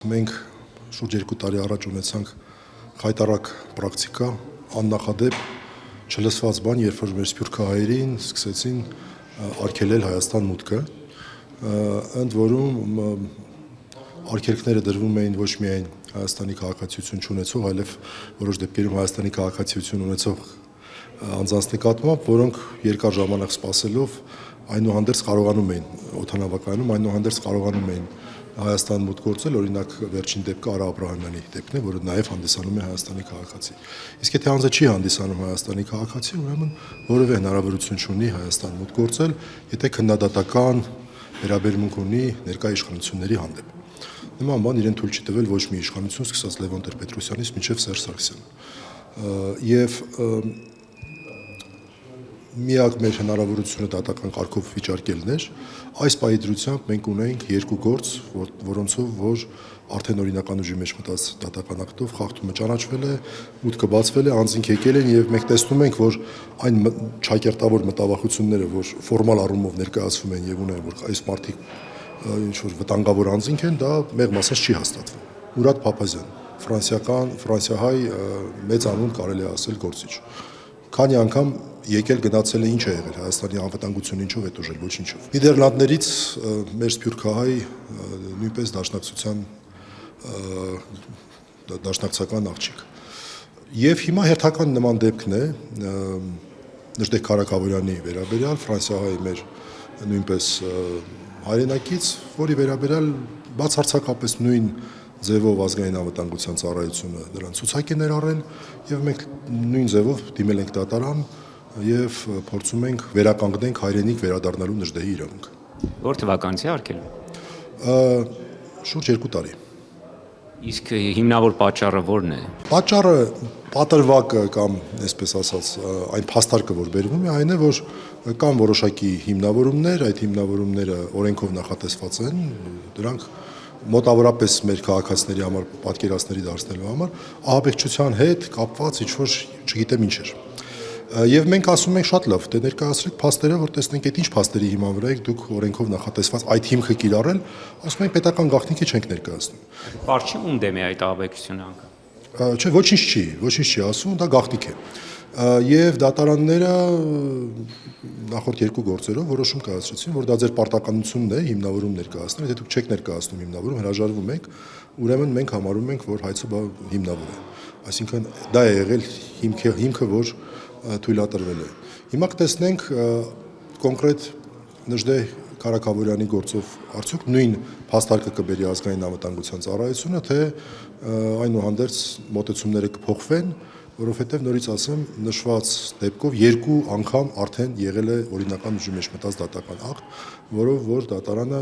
Մենք շուրջ 2 տարի առաջ ունեցանք խայտառակ պրակտիկա, աննախադեպ չլսված բան, երբ որ մեր սփյուռքահայերին սկսեցին արգելել Հայաստան մուտքը, ընդ որում արգելքները դրվում էին ոչ միայն Հայաստանի քաղաքացիություն չունեցող, այլև որոշ դեպքերում Հայաստանի քաղաքացիություն ունեցող անձանց նկատմամբ, որոնք երկար ժամանակ սպասելով այնուհանդերձ կարողանում էին օդանավակայանում, այնուհանդերձ կարողանում էին Հայաստան մուտք գործել, օրինակ վերջին դեպքը Արա Աբրահամյանի դեպքն է, որը նաև հանդիսանում է Հայաստանի քաղաքացի։ Իսկ եթե անձը չի հանդիսանում Հայաստանի քաղաքացի, ուրեմն որևէ հնարավորություն չունի Հայաստան մուտք գործել, եթե քննադատական վերաբերմունք ունի ներկա իշխանությունների հանդեպ։ Նման բան իրեն թույլ չի տվել ոչ մի իշխանություն, սկսած Լևոն Տեր-Պետրոսյանից մինչև Սերժ Սարգսյանը։ Եվ միակ մեր հնարավորությունը դատական կարգով վիճարկելն էր, այս պահի դրությամբ մենք ունենք երկու գործ, որոնցով որ արդեն օրինական ուժի մեջ մտած դատական ակտով խախտումը ճանաչվել է, մուտքը բացվել է, անձինք եկել են եւ մենք տեսնում ենք, որ այն ճակերտավոր մտավախությունները, որ ֆորմալ առումով ներկայացվում են եւ ունեն, որ այս մարդիկ ինչ որ վտանգավոր անձինք են, դա մեղմ ասած չի հաստատվում։ Մուրադ Փափազյան, ֆրանսիահայ մեծ անուն կարելի է ասել գործիչ։ Քանի անգամ եկել գնացել է, ինչ է եղել Հայաստանի անվտանգությունը ինչով է տուժել, ոչինչով։ Նիդերլանդներից մեր սփյուռքահայ նույնպես դաշնակցական աղջիկ։ Եվ հիմա հերթական նման դեպքն է Նժդեհ Քարաքավորյանի վերաբերյալ, ֆրանսիահայ մեր նույնպես հայրենակից, որի վերաբերյալ բացարձակապես նույն ձևով ազգային անվտանգության ծառայությունը դրան ցուցակ է ներառել եւ մենք նույն ձևով դիմել ենք դատարան եւ փորձում ենք վերականգնենք հայրենիք վերադառնալու Նժդեհի իրավունքը։ Որ թվականից է արգելվում։ Շուրջ 2 տարի։ Իսկ հիմնավոր պատճառը ո՞րն է։ Պատճառը պատրվակը կամ այսպես ասած այն փաստարկը, որ բերվում է, այն է, որ կան որոշակի հիմնավորումներ, այդ հիմնավորումները օրենքով նախատեսված են, դրանք մոտավորապես մեր քաղաքացիների համար պատկերացների դարձնելու համար ահաբեկչության հետ կապված ինչ-որ չգիտեմ ինչ էր։ Եվ մենք ասում ենք շատ լավ, դե ներկայացրեք փաստերը, որ տեսնենք այդ ինչ փաստերի հիման վրա եք դուք օրենքով նախատեսված այդ հիմքը կիրառել, ասում ենք պետական գաղտնիքի չենք ներկայացնում։ Պարզ չի ում դեմ է այդ ահաբեկչությունը անգամ։ Չէ, ոչինչ չի ասում, դա գաղտնիք է։ Եվ դատարանները նախորդ երկու գործերով որոշում կայացրեցին, որ դա ձեր պարտականությունն է հիմնավորում ներկայացնել, եթե դուք չեք ներկայացնում հիմնավորում, հրաժարվում եք, ուրեմն մենք համարում ենք, որ հայցը հիմնավոր է։ Այսինքն դա է եղել հիմքը, որ թույլատրվել է։ Հիմա կտեսնենք կոնկրետ Նժդեհ Քարաքավորյանի գործով արդյոք նույն փաստարկը կբերի ազգային անվտանգության ծառայությունը, թե այնուհանդերձ մոտեցումները կփոխվեն, որովհետև նորից ասեմ, նշված դեպքով 2 անգամ արդեն եղել է օրինական ուժի մեջ մտած դատական ակտ, որով որ դատարանը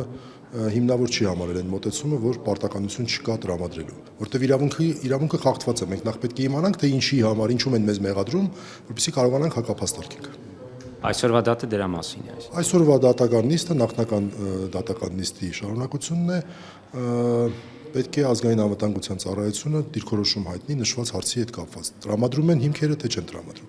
հիմնավոր չի համարել այն մոտեցումը, որ պարտականություն չկա տրամադրելու, որտեղ իրավունքը խախտված է։ Մենք նախ պետք է իմանանք, թե ինչի համար, ինչում են մեզ մեղադրում, որպեսզի կարողանանք հակափաստարկենք։ Այսօրվա դատը դրա մասին է։ Այսօրվա դատական նիստը նախնական դատական նիստի շարունակությունն է, պետք է ազգային անվտանգության ծառայությունը դիրքորոշում հայտնի նշված հարցի հետ կապված։ Տրամադրում են հիմքերը, թե չեն տրամադրում։